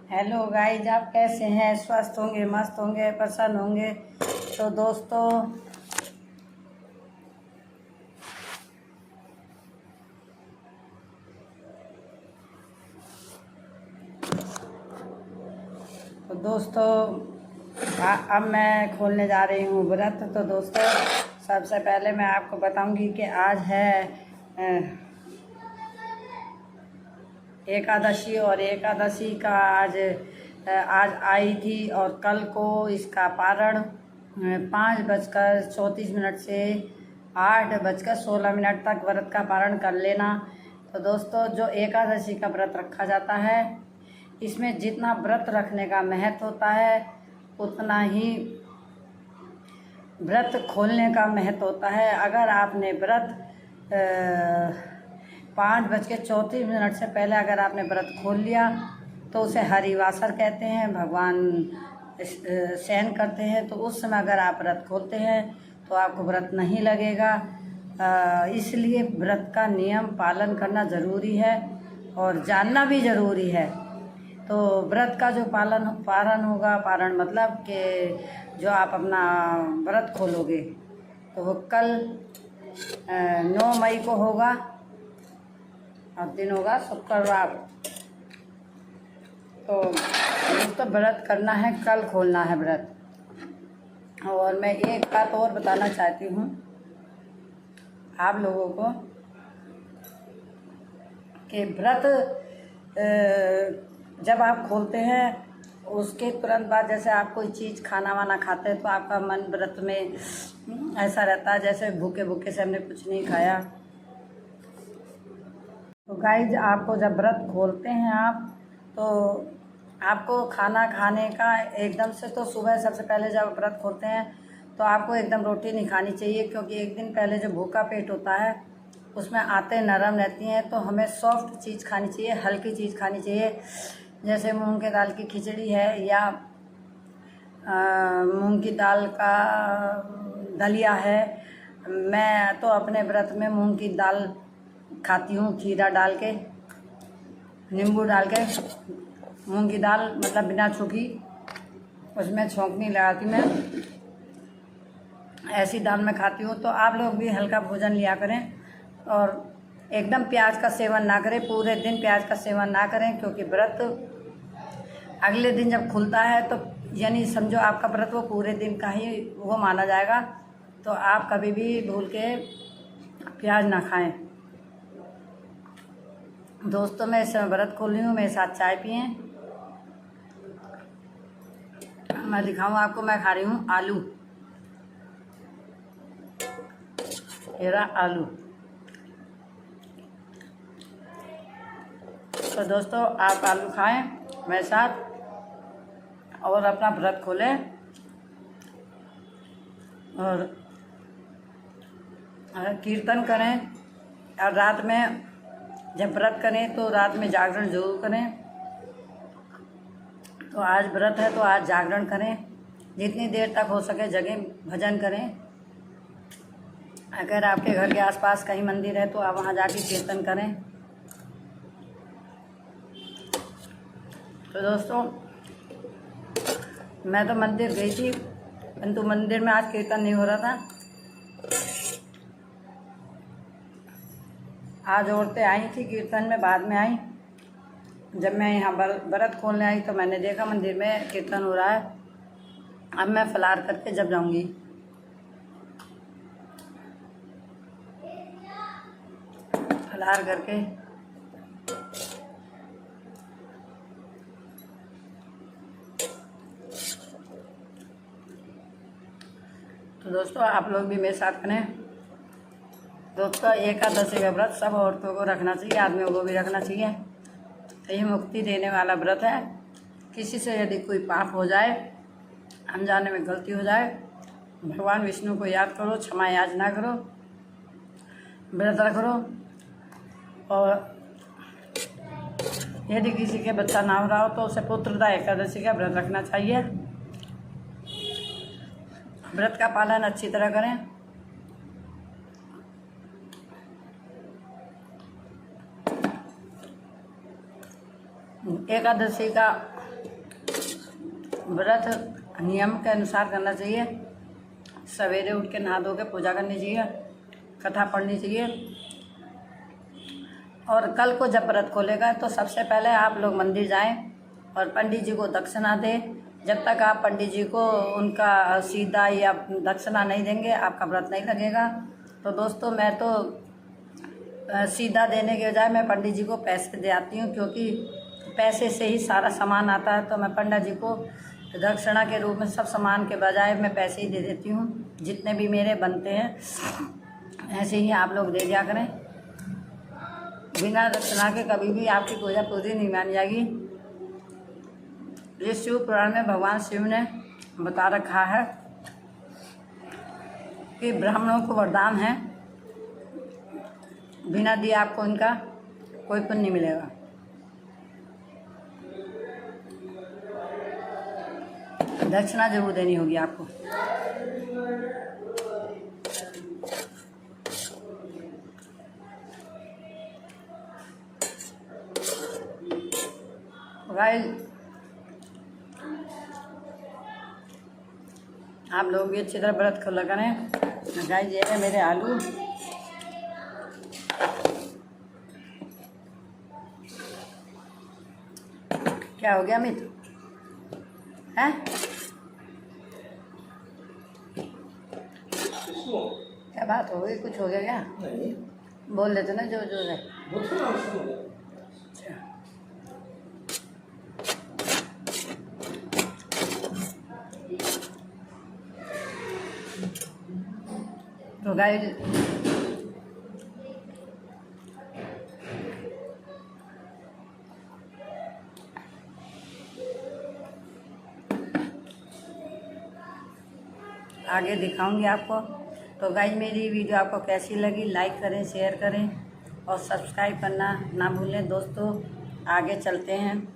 Hello guys, आप कैसे हैं? स्वस्थ होंगे, मस्त होंगे, प्रसन्न होंगे। तो दोस्तों अब मैं खोलने जा रही हूँ व्रत। तो दोस्तों सबसे पहले मैं आपको बताऊंगी कि आज है एकादशी, और एकादशी का आज आई थी, और कल को इसका पारण 5:34 से 8:16 तक व्रत का पारण कर लेना। तो दोस्तों जो एकादशी का व्रत रखा जाता है, इसमें जितना व्रत रखने का महत्व होता है उतना ही व्रत खोलने का महत्व होता है। अगर आपने व्रत 5:34 से पहले अगर आपने व्रत खोल लिया तो उसे हरिवासर कहते हैं, भगवान शयन करते हैं। तो उस समय अगर आप व्रत खोलते हैं तो आपको व्रत नहीं लगेगा। इसलिए व्रत का नियम पालन करना ज़रूरी है और जानना भी ज़रूरी है। तो व्रत का जो पारण होगा, पारण मतलब कि जो आप अपना व्रत खोलोगे तो वो कल 9 मई को होगा, और दिन होगा शुक्रवार। तो दोस्तों व्रत करना है, कल खोलना है व्रत। और मैं एक बात और बताना चाहती हूँ आप लोगों को कि व्रत जब आप खोलते हैं उसके तुरंत बाद जैसे आप कोई चीज़ खाना वाना खाते हैं तो आपका मन व्रत में ऐसा रहता है जैसे भूखे भूखे से हमने कुछ नहीं खाया। तो गाइज आपको जब व्रत खोलते हैं आप, तो आपको खाना खाने का एकदम से, तो सुबह सबसे पहले जब व्रत खोलते हैं तो आपको एकदम रोटी नहीं खानी चाहिए, क्योंकि एक दिन पहले जो भूखा पेट होता है उसमें आते नरम रहती हैं। तो हमें सॉफ्ट चीज़ खानी चाहिए, हल्की चीज़ खानी चाहिए, जैसे मूंग के दाल की खिचड़ी है, या मूंग की दाल का दलिया है। मैं तो अपने व्रत में मूंग की दाल खाती हूँ, खीरा डाल के, नींबू डाल के। मूंग की दाल मतलब बिना छौंकी, उसमें छोंक नहीं लगाती मैं, ऐसी दाल मैं खाती हूँ। तो आप लोग भी हल्का भोजन लिया करें और एकदम प्याज का सेवन ना करें, पूरे दिन प्याज का सेवन ना करें, क्योंकि व्रत अगले दिन जब खुलता है तो यानी समझो आपका व्रत वो पूरे दिन का ही वो माना जाएगा। तो आप कभी भी भूल के प्याज ना खाएं। दोस्तों मैं इस समय व्रत खोल रही हूँ, मेरे साथ चाय पिए। मैं दिखाऊँ आपको, मैं खा रही हूँ आलू, मेरा आलू। तो दोस्तों आप आलू खाएं मेरे साथ और अपना व्रत खोलें, और कीर्तन करें। और रात में जब व्रत करें तो रात में जागरण जरूर करें। तो आज व्रत है तो आज जागरण करें, जितनी देर तक हो सके जगें, भजन करें। अगर आपके घर के आसपास कहीं मंदिर है तो आप वहाँ जाके कीर्तन करें। तो दोस्तों मैं तो मंदिर गई थी, परंतु मंदिर में आज कीर्तन नहीं हो रहा था। आज औरतें आई थी कीर्तन में, बाद में आई। जब मैं यहाँ व्रत खोलने आई तो मैंने देखा मंदिर में कीर्तन हो रहा है। अब मैं फलाहार करके जब जाऊँगी। फलाहार करके तो दोस्तों आप लोग भी मेरे साथ करें। दोस्तों एकादशी का व्रत सब औरतों को रखना चाहिए, आदमियों को भी रखना चाहिए। तो ये मुक्ति देने वाला व्रत है। किसी से यदि कोई पाप हो जाए, अनजाने में गलती हो जाए, भगवान विष्णु को याद करो, क्षमा याचना करो, व्रत रखो। और यदि किसी के बच्चा ना हो रहा हो तो उसे पुत्रदा एकादशी का व्रत रखना चाहिए। व्रत का पालन अच्छी तरह करें। एकादशी का व्रत नियम के अनुसार करना चाहिए। सवेरे उठ के नहा धो के पूजा करनी चाहिए, कथा पढ़नी चाहिए। और कल को जब व्रत खोलेगा तो सबसे पहले आप लोग मंदिर जाएं और पंडित जी को दक्षिणा दें। जब तक आप पंडित जी को उनका सीधा या दक्षिणा नहीं देंगे आपका व्रत नहीं लगेगा। तो दोस्तों, मैं तो सीधा देने के बजाय मैं पंडित जी को पैसे दे आती हूँ, क्योंकि पैसे से ही सारा सामान आता है। तो मैं पंडित जी को दक्षिणा के रूप में सब सामान के बजाय मैं पैसे ही दे देती हूँ, जितने भी मेरे बनते हैं। ऐसे ही आप लोग दे दिया करें। बिना दक्षिणा के कभी भी आपकी पूजा पूरी नहीं मानी जाएगी। ये शिव पुराण में भगवान शिव ने बता रखा है कि ब्राह्मणों को वरदान है, बिना दिए आपको इनका कोई पुण्य नहीं मिलेगा। दक्षिणा जरूर देनी होगी आपको। गाइस, आप लोग भी अच्छी तरह व्रत खोला करें। गाइस, ये है मेरे आलू। क्या हो गया अमित? हैं? क्या बात हो गई? कुछ हो गया क्या? नहीं। बोल लेते ना जो जो है। अच्छा, तो गाइस, आगे दिखाऊंगी आपको। तो गाइस, मेरी वीडियो आपको कैसी लगी लाइक करें, शेयर करें और सब्सक्राइब करना ना भूलें। दोस्तों, आगे चलते हैं।